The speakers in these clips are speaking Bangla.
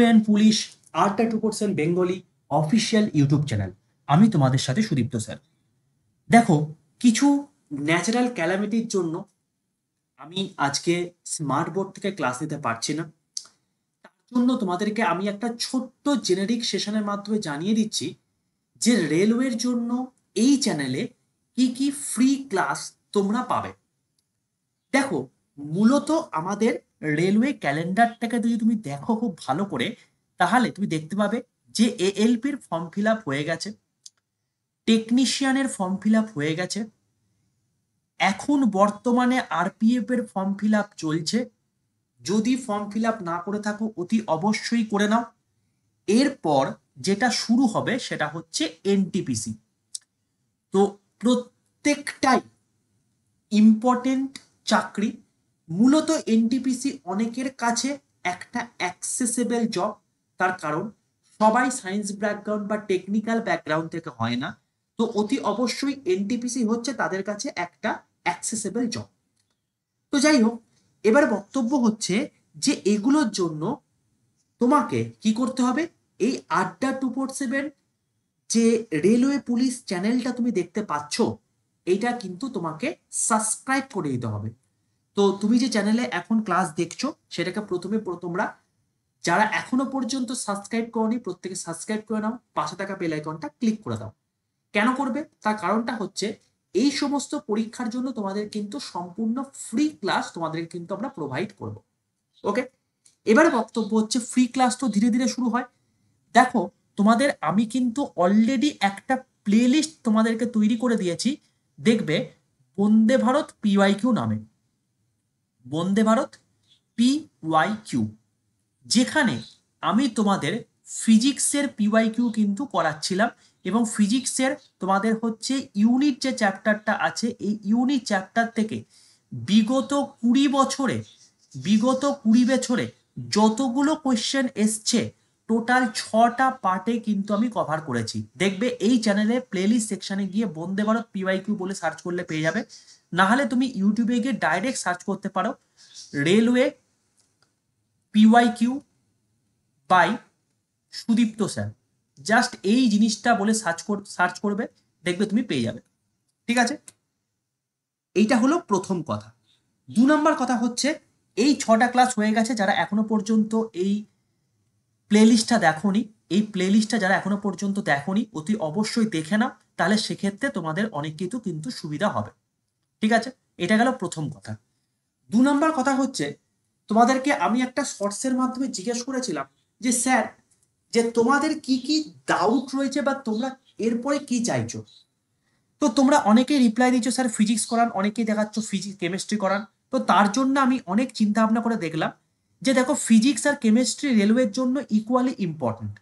অ্যান্ড পুলিশ আড্ডা 2% বেঙ্গলি অফিসিয়াল ইউটিউব চ্যানেল। আমি তোমাদের সাথে সুদীপ্ত স্যার। দেখো, কিছু ন্যাচারাল ক্যালামিটির জন্য আমি আজকে স্মার্ট বোর্ড থেকে ক্লাস নিতে পারছি না। তার জন্য তোমাদেরকে আমি একটা ছোট্ট জেনেরিক সেশনের মাধ্যমে জানিয়ে দিচ্ছি যে রেলওয়ের জন্য এই চ্যানেলে কি কি ফ্রি ক্লাস তোমরা পাবে। দেখো, মূলত আমাদের রেলওয়ে ক্যালেন্ডারটাকে যদি তুমি দেখো খুব ভালো করে, তাহলে তুমি দেখতে পাবে যে এএলপির ফর্ম ফিল আপ হয়ে গেছে, টেকনিশিয়ানের ফর্ম ফিল আপ হয়ে গেছে, এখন বর্তমানে আরপিএফ এর ফর্ম ফিল আপ চলছে। যদি ফর্ম ফিল আপ না করে থাকো অতি অবশ্যই করে নাও। এরপর যেটা শুরু হবে সেটা হচ্ছে এনটিপিসি। তো প্রত্যেকটাই ইম্পর্টেন্ট চাকরি। মূলত এনটিপিসি অনেকের কাছে একটা অ্যাক্সেসেবল জব, তার কারণ সবাই সায়েন্স ব্যাকগ্রাউন্ড বা টেকনিক্যাল ব্যাকগ্রাউন্ড থেকে হয় না। তো অতি অবশ্যই এনটিপিসি হচ্ছে তাদের কাছে একটা অ্যাক্সেসেবল জব। তো যাই হোক, এবার বক্তব্য হচ্ছে যে এগুলোর জন্য তোমাকে কি করতে হবে, এই আড্ডা 247 যে রেলওয়ে পুলিশ চ্যানেলটা তুমি দেখতে পাচ্ছ, এইটা কিন্তু তোমাকে সাবস্ক্রাইব করে দিতে হবে। তো তুমি যে চ্যানেলে এখন ক্লাস দেখছো সেটাকে প্রথমে তোমরা যারা এখনো পর্যন্ত সাবস্ক্রাইব করোনি প্রত্যেকে সাবস্ক্রাইব করে নাও, পাশে থাকা বেল আইকনটা ক্লিক করে দাও। কেন করবে তার কারণটা হচ্ছে এই সমস্ত পরীক্ষার জন্য তোমাদের কিন্তু সম্পূর্ণ ফ্রি ক্লাস তোমাদের কিন্তু আমরা প্রোভাইড করব। ওকে, এবারে বক্তব্য হচ্ছে ফ্রি ক্লাস তো ধীরে ধীরে শুরু হয়। দেখো, তোমাদের আমি কিন্তু অলরেডি একটা প্লেলিস্ট তোমাদেরকে তৈরি করে দিয়েছি। দেখবে বন্দে ভারত পিওয়াইকিউ নামে, বন্দে ভারত পিওয়াইকিউ, যেখানে আমি তোমাদের ফিজিক্সের পিওয়াইকিউ কিন্তু করাচ্ছিলাম। এবং ফিজিক্সের তোমাদের হচ্ছে ইউনিট যে চ্যাপ্টারটা আছে, এই ইউনিট চ্যাপ্টার থেকে বিগত 20 বছরে যতগুলো কোয়েশ্চেন এসছে টোটাল 6টা পার্টে কিন্তু আমি কভার করেছি। দেখবে এই চ্যানেলে প্লেলিস্ট সেকশনে গিয়ে বন্দে ভারত পিওয়াইকিউ বলে সার্চ করলে পেয়ে যাবে। না হলে তুমি ইউটিউবে গিয়ে ডাইরেক্ট সার্চ করতে পারো railway PYQ by Sudipta sir. Just এই জিনিসটা বলে সার্চ করবে, দেখবে তুমি পেয়ে যাবে। ঠিক আছে, এইটা হলো প্রথম কথা। 2 নম্বর কথা হচ্ছে এই 6টা ক্লাস হয়ে গেছে। যারা এখনো পর্যন্ত এই প্লেলিস্টটা দেখোনি, এই প্লেলিস্টটা যারা এখনো পর্যন্ত দেখোনি অতি অবশ্যই দেখে নাও, তাহলে সেক্ষেত্রে তোমাদের অনেক কিছু কিন্তু সুবিধা হবে। ঠিক আছে, এটা গেল প্রথম কথা। 2 নম্বর কথা হচ্ছে তোমাদেরকে আমি একটা শর্টসের মাধ্যমে জিজ্ঞেস করেছিলাম যে স্যার, যে তোমাদের কি কি ডাউট রয়েছে বা তোমরা এরপরে কি চাইছো। তো তোমরা অনেকেই রিপ্লাই দিচ্ছ স্যার ফিজিক্স করান, অনেকেই দেখাচ্ছ ফিজিক্স কেমিস্ট্রি করান। তো তার জন্য আমি অনেক চিন্তা ভাবনা করে দেখলাম যে দেখো, ফিজিক্স আর কেমিস্ট্রি রেলওয়ের জন্য ইকুয়ালি ইম্পর্টেন্ট।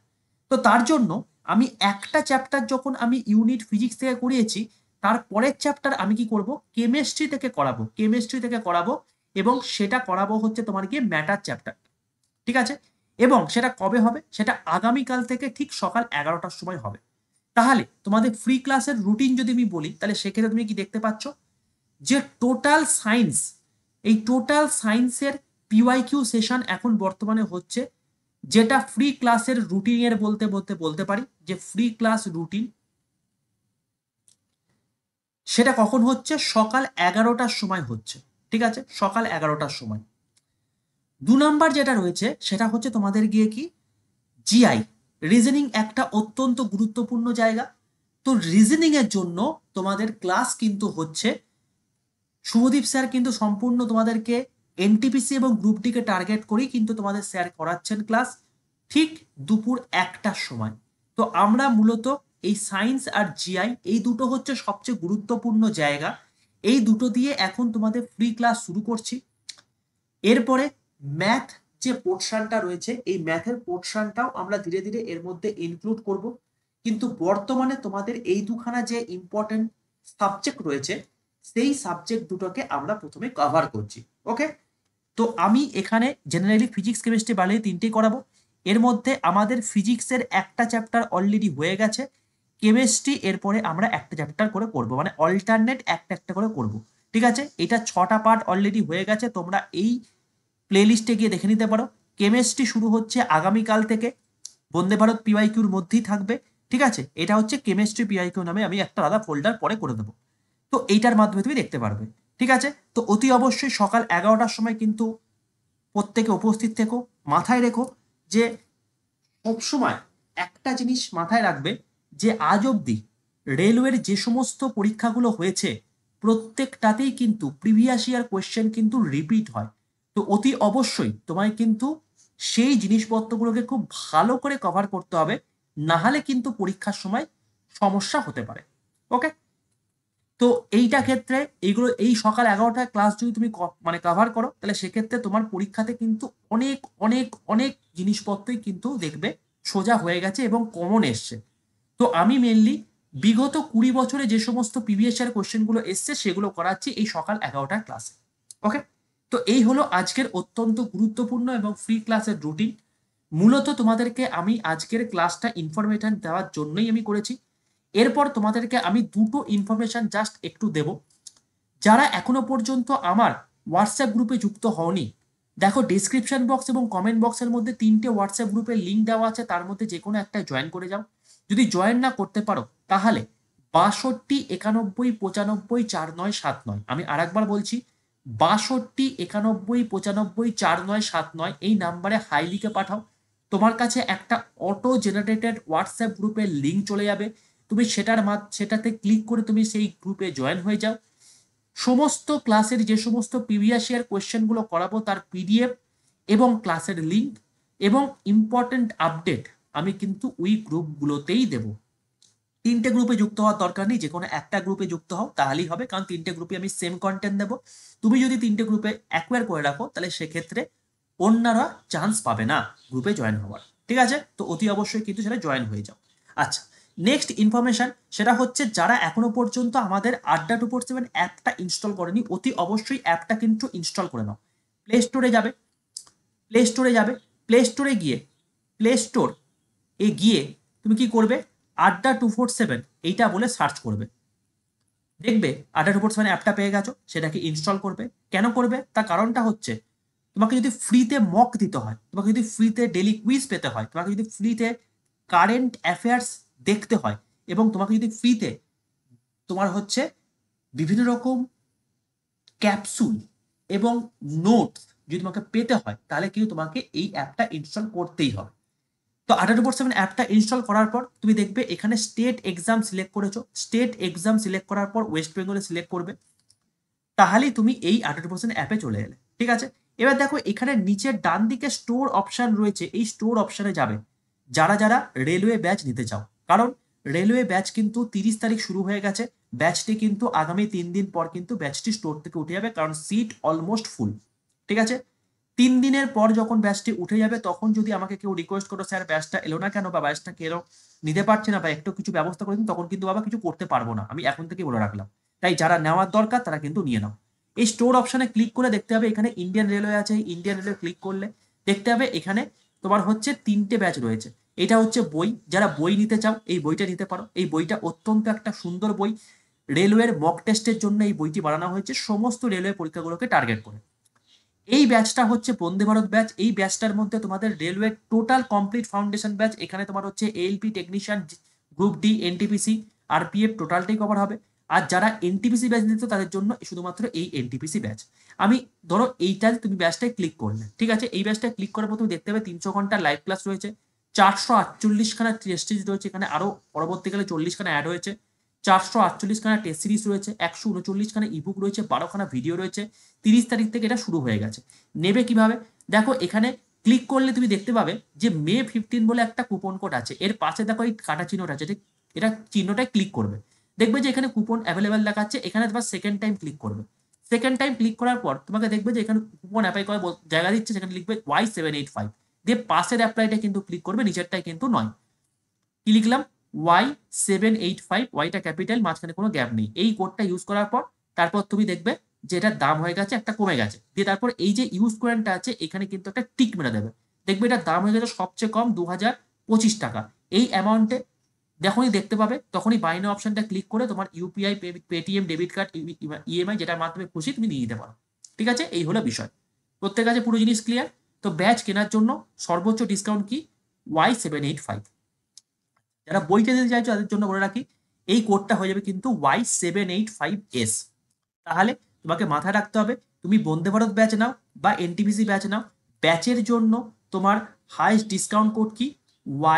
তো তার জন্য আমি একটা চ্যাপ্টার যখন আমি ইউনিট ফিজিক্স থেকে করিয়েছি, তার পরের চ্যাপ্টার আমি কি করব, কেমিস্ট্রি থেকে করাবো এবং সেটা করাবো হচ্ছে তোমার গিয়ে ম্যাটার চ্যাপ্টার। ঠিক আছে, এবং সেটা কবে হবে, সেটা আগামীকাল থেকে ঠিক সকাল 11টার সময় হবে। তাহলে তোমাদের ফ্রি ক্লাসের রুটিন যদি আমি বলি, তাহলে সেক্ষেত্রে তুমি কি দেখতে পাচ্ছ যে টোটাল সায়েন্সের পিওয়াইকিউ সেশন এখন বর্তমানে হচ্ছে, যেটা ফ্রি ক্লাসের রুটিনের বলতে পারি যে ফ্রি ক্লাস রুটিন, সেটা কখন হচ্ছে, সকাল 11টার সময় হচ্ছে। ঠিক আছে, সকাল 11টার সময়। 2 নম্বর যেটা রয়েছে সেটা হচ্ছে তোমাদের গিয়ে কি জিআই, রিজনিং একটা অত্যন্ত গুরুত্বপূর্ণ জায়গা। তো রিজনিং এর জন্য তোমাদের ক্লাস কিন্তু হচ্ছে, শুভদীপ স্যার কিন্তু সম্পূর্ণ তোমাদেরকে এনটিপিসি এবং গ্রুপ ডিকে টার্গেট করেই কিন্তু তোমাদের স্যার করাচ্ছেন ক্লাস ঠিক দুপুর 1টার সময়। তো আমরা মূলত এই সায়েন্স আর জিআই এই দুটো হচ্ছে সবচেয়ে গুরুত্বপূর্ণ জায়গা, এই দুটো দিয়ে এখন তোমাদের ফ্রি ক্লাস শুরু করছি। এরপরে ম্যাথ যে পোর্শনটা রয়েছে, এই ম্যাথের পোর্শনটাও আমরা ধীরে ধীরে এর মধ্যে ইনক্লুড করব। কিন্তু বর্তমানে তোমাদের এই দুখানা যে ইম্পর্টেন্ট সাবজেক্ট রয়েছে, সেই সাবজেক্ট দুটোকে আমরা প্রথমে কভার করছি। ওকে, তো আমি এখানে জেনারেলি ফিজিক্স কেমিস্ট্রি বানিয়ে 3টেই করাবো। এর মধ্যে আমাদের ফিজিক্সের একটা চ্যাপ্টার অলরেডি হয়ে গেছে, কেমিস্ট্রি এরপরে আমরা একটা চ্যাপ্টার করে করব, মানে অল্টারনেট একটা একটা করে করব। ঠিক আছে, এটা 6টা পার্ট অলরেডি হয়ে গেছে, তোমরা এই প্লেলিস্টে গিয়ে দেখে নিতে পারো। কেমিস্ট্রি শুরু হচ্ছে আগামীকাল থেকে, বন্দে ভারত পিওয়াইকিউর মধ্যেই থাকবে। ঠিক আছে, এটা হচ্ছে কেমিস্ট্রি পিওয়াইকিউ নামে আমি একটা আলাদা ফোল্ডার পরে করে দেবো। তো এইটার মাধ্যমে তুমি দেখতে পারবে। ঠিক আছে, তো অতি অবশ্যই সকাল 11টার সময় কিন্তু প্রত্যেকে উপস্থিত থেকো। মাথায় রেখো যে সবসময় একটা জিনিস মাথায় রাখবে যে আজ অবধি রেলওয়ের যে সমস্ত পরীক্ষাগুলো হয়েছে প্রত্যেকটাতেই কিন্তু প্রিভিয়াস ইয়ার কোয়েশ্চেন কিন্তু রিপিট হয়। তো অতি অবশ্যই তোমায় কিন্তু সেই জিনিসপত্রগুলোকে খুব ভালো করে কভার করতে হবে, না হলে কিন্তু পরীক্ষার সময় সমস্যা হতে পারে। ওকে, তো এইটা ক্ষেত্রে এইগুলো এই সকাল 11টায় ক্লাস যদি তুমি মানে কভার করো তাহলে সেক্ষেত্রে তোমার পরীক্ষাতে কিন্তু অনেক অনেক অনেক জিনিসপত্রই কিন্তু দেখবে সোজা হয়ে গেছে এবং কমন এসছে। তো আমি মেনলি বিগত 20 বছরে যে সমস্ত প্রিভিয়াস ইয়ার কোশ্চেনগুলো এসছে সেগুলো করাচ্ছি এই সকাল 11টার ক্লাসে। ওকে, তো এই হলো আজকের অত্যন্ত গুরুত্বপূর্ণ এবং ফ্রি ক্লাসের রুটিন। মূলত তোমাদেরকে আমি আজকের ক্লাসটা ইনফরমেশন দেওয়ার জন্যই আমি করেছি। এরপর তোমাদেরকে আমি দুটো ইনফরমেশন জাস্ট একটু দেব। যারা এখনো পর্যন্ত আমার হোয়াটসঅ্যাপ গ্রুপে যুক্ত হওনি, দেখো ডিসক্রিপশন বক্স এবং কমেন্ট বক্সের মধ্যে 3টে হোয়াটসঅ্যাপ গ্রুপের লিঙ্ক দেওয়া আছে, তার মধ্যে যে কোনো একটা জয়েন করে যাও। যদি জয়েন না করতে পারো তাহলে 62 91 95 49 79, আমি আরেকবার বলছি 62 91 95 49 79 এই নাম্বারে হাই লিখে পাঠাও। তোমার কাছে একটা অটো জেনারেটেড হোয়াটসঅ্যাপ গ্রুপের লিঙ্ক চলে যাবে, তুমি সেটাতে ক্লিক করে তুমি সেই গ্রুপে জয়েন হয়ে যাও। সমস্ত ক্লাসের যে সমস্ত প্রিভিয়াস ইয়ার কোয়েশ্চেনগুলো করাবো তার পিডিএফ এবং ক্লাসের লিঙ্ক এবং ইম্পর্টেন্ট আপডেট আমি কিন্তু ওই গ্রুপগুলোতেই দেব। 3টে গ্রুপে যুক্ত হওয়ার দরকার নেই, যে কোনো একটা গ্রুপে যুক্ত হও তাহলেই হবে, কারণ 3টে গ্রুপে আমি সেম কন্টেন্ট দেবো। তুমি যদি 3টে গ্রুপে অ্যাকোয়ার করে রাখো তাহলে সেক্ষেত্রে অন্যরা চান্স পাবে না গ্রুপে জয়েন হওয়ার। ঠিক আছে, তো অতি অবশ্যই কিন্তু সেটা জয়েন হয়ে যাও। আচ্ছা, নেক্সট ইনফরমেশন সেটা হচ্ছে যারা এখনো পর্যন্ত আমাদের আড্ডা 247 অ্যাপটা ইনস্টল করেনি অতি অবশ্যই অ্যাপটা কিন্তু ইনস্টল করে নাও। প্লে স্টোরে যাবে, প্লে স্টোরে যাবে, প্লে স্টোরে গিয়ে প্লে স্টোর এ গিয়ে তুমি কি করবে, আড্ডা 247 এইটা বলে সার্চ করবে। দেখবে আড্ডা 247 অ্যাপটা পেয়ে গেছো, সেটাকে ইনস্টল করবে। কেন করবে তার কারণটা হচ্ছে তোমাকে যদি ফ্রিতে মক দিতে হয়, তোমাকে যদি ফ্রিতে ডেলি কুইজ পেতে হয়, তোমাকে যদি ফ্রিতে কারেন্ট অ্যাফেয়ার্স দেখতে হয় এবং তোমাকে যদি ফ্রিতে তোমার হচ্ছে বিভিন্ন রকম ক্যাপসুল এবং নোটস যদি তোমাকে পেতে হয় তাহলে কিন্তু তোমাকে এই অ্যাপটা ইনস্টল করতেই হবে। তো আড্ডা 247 অ্যাপটা ইনস্টল করার পর তুমি দেখবে এখানে স্টেট এক্সাম সিলেক্ট করেছো, স্টেট এক্সাম সিলেক্ট করার পর ওয়েস্ট বেঙ্গলে সিলেক্ট করবে, তাহলেই তুমি এই আড্ডা 247 অ্যাপে চলে এলে। ঠিক আছে, এবার দেখো এখানে নিচের ডান দিকে স্টোর অপশন রয়েছে, এই স্টোর অপশনে যাবে যারা যারা রেলওয়ে ব্যাচ নিতে চাও, কারণ রেলওয়ে ব্যাচ কিন্তু 30 তারিখ শুরু হয়ে গেছে। ব্যাচটি কিন্তু আগামী 3 দিন পর কিন্তু ব্যাচটি স্টোর থেকে উঠে যাবে, কারণ সিট অলমোস্ট ফুল। ঠিক আছে, 3 দিনের পর যখন ব্যাচটি উঠে যাবে তখন যদি আমাকে কেউ রিকোয়েস্ট করো স্যার ব্যাচটা এলো না কেন বা ব্যাচটা কেন নিতে পারছে না বা একটু কিছু ব্যবস্থা করে দিন, তখন কিন্তু বাবা কিছু করতে পারবো না, আমি এখন থেকে বলে রাখলাম। তাই যারা নেওয়ার দরকার তারা কিন্তু নিয়ে নাও। এই স্টোর অপশনে ক্লিক করে দেখতে হবে এখানে ইন্ডিয়ান রেলওয়ে আছে, ইন্ডিয়ান রেলওয়ে ক্লিক করলে দেখতে হবে এখানে তোমার হচ্ছে 3টে ব্যাচ রয়েছে। এটা হচ্ছে বই, যারা বই নিতে চাও এই বইটা নিতে পারো। এই বইটা অত্যন্ত একটা সুন্দর বই, রেলওয়ের মক টেস্টের জন্য এই বইটি বানানো হয়েছে সমস্ত রেলওয়ে পরীক্ষাগুলোকে টার্গেট করে। এই ব্যাচটা হচ্ছে বন্দে ভারত ব্যাচ, এই ব্যাচটার মধ্যে তোমাদের railway total complete foundation batch, এখানে তোমার হচ্ছে ALP technician, group D, NTPC, RPF টোটালটাই কভার হবে। আর যারা এনটিপিসি ব্যাচ নিতে তাদের জন্য শুধুমাত্র এই এনটিপিসি ব্যাচ। আমি ধরো এইটা তুমি ব্যাচটায় ক্লিক করলে, ঠিক আছে, এই ব্যাচটায় ক্লিক করার পর তুমি দেখতে পাবে 300 ঘন্টার লাইভ ক্লাস রয়েছে, 448খানা টেস্ট সিরিজ রয়েছে, এখানে আরো পরবর্তীকালে 40খানা অ্যাড হয়েছে, 448খানা টেস্ট সিরিজ রয়েছে, 139খানা ইবুক রয়েছে, 12খানা ভিডিও রয়েছে। 30 তারিখ থেকে এটা শুরু হয়ে গেছে। নেবে কিভাবে, দেখো এখানে ক্লিক করলে তুমি দেখতে পাবে যে মে 15 বলে একটা কুপন কোড আছে, এর পাশে দেখো এই কাটা চিহ্নটা আছে, এটা চিহ্নটায় ক্লিক করবে, দেখবে যে এখানে কুপন অ্যাভেলেবেল দেখাচ্ছে, এখানে তোমার সেকেন্ড টাইম ক্লিক করবে। সেকেন্ড টাইম ক্লিক করার পর তোমাকে দেখবে যে এখানে কুপন অ্যাপ্লাই করার জায়গা দিচ্ছে, সেখানে লিখবে Y785 দিয়ে পাশের অ্যাপ্লাইটা কিন্তু ক্লিক করবে, নিচেরটাই কিন্তু নয়। কি লিখলাম, Y785, ওয়াইটা ক্যাপিটাল, মাঝখানে কোনো গ্যাপ নেই। এই কোডটা ইউজ করার পর তারপর তুমি দেখবে যে এটার দাম হয়ে গেছে একটা কমে গেছে, দিয়ে তারপর এই যে ইউজ কোয়েনটা আছে এখানে কিন্তু একটা টিক মেরে দেবে, দেখবে এটার দাম হয়ে গেছে সবচেয়ে কম 2025 টাকা। এই অ্যামাউন্টে যখনই দেখতে পাবে তখনই বাই নাও অপশনটা ক্লিক করে তোমার UPI, Paytm, debit card, EMI যেটার মাধ্যমে খুশি তুমি নিয়ে নিতে পারো। ঠিক আছে, এই হলো বিষয়। প্রত্যেক কাছে পুরো জিনিস ক্লিয়ার। তো ব্যাচ কেনার জন্য সর্বোচ্চ ডিসকাউন্ট কি Y785। যারা বইটা নিতে চাইছো তাদের জন্য বলে রাখি এই কোডটা হয়ে যাবে কিন্তু Y785S। তাহলে তোমাকে মাথায় রাখতে হবে তুমি বন্দে ভারত ব্যাচ নাও বা এনটিপিসি ব্যাচ নাও, ব্যাচের জন্য তোমার হাইস্ট ডিসকাউন্ট কোড কি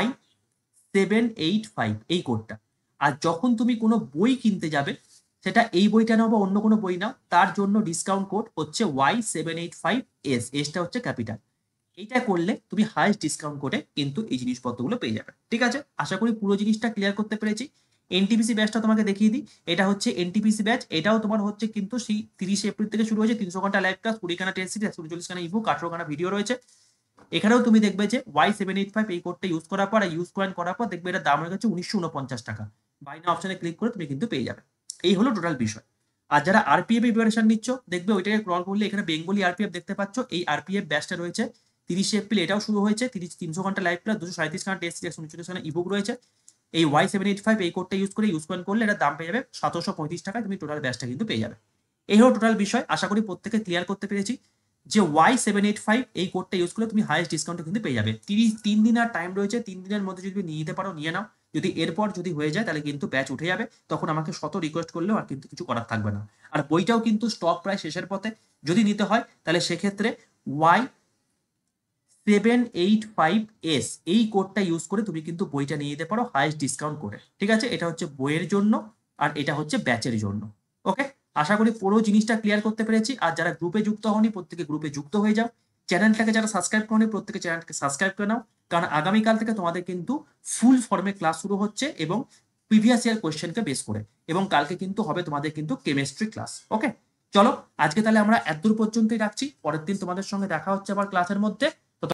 Y785 এই কোডটা। আর যখন তুমি কোনো বই কিনতে যাবে, সেটা এই বইটা নাও বা অন্য কোনো বই নাও, তার জন্য ডিসকাউন্ট কোড হচ্ছে Y785S, এসটা হচ্ছে ক্যাপিটাল। এইটা করলে তুমি হাইস্ট ডিসকাউন্ট কোডে কিন্তু এই জিনিসপত্রগুলো পেয়ে যাবে। ঠিক আছে, আশা করি পুরো জিনিসটা ক্লিয়ার করতে পেরেছি। এনটিপিসি ব্যাচটা তোমাকে দেখিয়ে দিই, এটা হচ্ছে এনটিপিসি ব্যাচ। এটাও তোমার হচ্ছে কিন্তু সেই 30 এপ্রিল থেকে শুরু হয়েছে। 300 ঘন্টা লাইভ ক্লাস, 20 খানা টেস্ট সিরিজ, 140 খানা ইবুক, 18 খানা ভিডিও রয়েছে। এখানেও তুমি দেখবে যে Y785 এই কোডটা ইউজ করার পর, ইউজ করার পর দেখবে এটা দাম হয়ে গেছে 1949 টাকা। বাই নাও অপশনে ক্লিক করে তুমি কিন্তু পেয়ে যাবে। এই হলো টোটাল বিষয়। আর যারা আরপিএফ প্রিপারেশন নিচ্ছ, দেখবে ওইটাকে ক্রল করলে এখানে বেঙ্গলি আরপিএফ দেখতে পাচ্ছ। এই আরপিএফ ব্যাচটা রয়েছে 30 এপ্রিল, এটাও শুরু হয়েছে। 300 ঘন্টা লাইভ ক্লাস, 237 খানা টেস্ট সিরিজ, 149 খানা ইবুক রয়েছে। এই Y785 এই কোডটা ইউজ করলে এটার দাম পেয়ে যাবে 735 টাকায়, তুমি টোটাল ব্যাচটা কিন্তু পেয়ে যাবে। এই হলো টোটাল বিষয়। আশা করি প্রত্যেকে ক্লিয়ার করতে পেরেছি যে Y785 এই কোডটা ইউজ করলে তুমি হাইয়েস্ট ডিসকাউন্টে কিন্তু পেয়ে যাবে। 3 দিন আর টাইম রয়েছে, 3 দিনের মধ্যে যদি নিয়ে নিতে পারো নিয়ে নাও। যদি এরপর যদি হয়ে যায় তাহলে কিন্তু ব্যাচ উঠে যাবে, তখন আমাকে শত রিকোয়েস্ট করলেও আর কিন্তু কিছু করার থাকবে না। আর বইটাও কিন্তু স্টক প্রায় শেষের পথে, যদি নিতে হয় তাহলে সেক্ষেত্রে Y785S এই কোডটা ইউজ করে তুমি কিন্তু বইটা নিয়ে নিতে পারো হাইয়েস্ট ডিসকাউন্ট করে। ঠিক আছে, এটা হচ্ছে বইয়ের জন্য আর এটা হচ্ছে ব্যাচের জন্য। ওকে, আশা করি পুরো জিনিসটা ক্লিয়ার করতে পেরেছি। আর যারা গ্রুপে যুক্ত হওনি প্রত্যেকে গ্রুপে যুক্ত হয়ে যাও। চ্যানেলটাকে যারা সাবস্ক্রাইব করনি প্রত্যেকে চ্যানেলটাকে সাবস্ক্রাইব করে নাও, কারণ আগামীকাল থেকে তোমাদের কিন্তু ফুল ফর্মে ক্লাস শুরু হচ্ছে এবং প্রিভিয়াস ইয়ার কোয়েশ্চেনকে বেস করে, এবং কালকে কিন্তু হবে তোমাদের কিন্তু কেমিস্ট্রি ক্লাস। ওকে, চলো আজকে তাহলে আমরা এতদূর পর্যন্তই রাখছি। পরের দিন তোমাদের সঙ্গে দেখা হচ্ছে আবার ক্লাসের মধ্যে।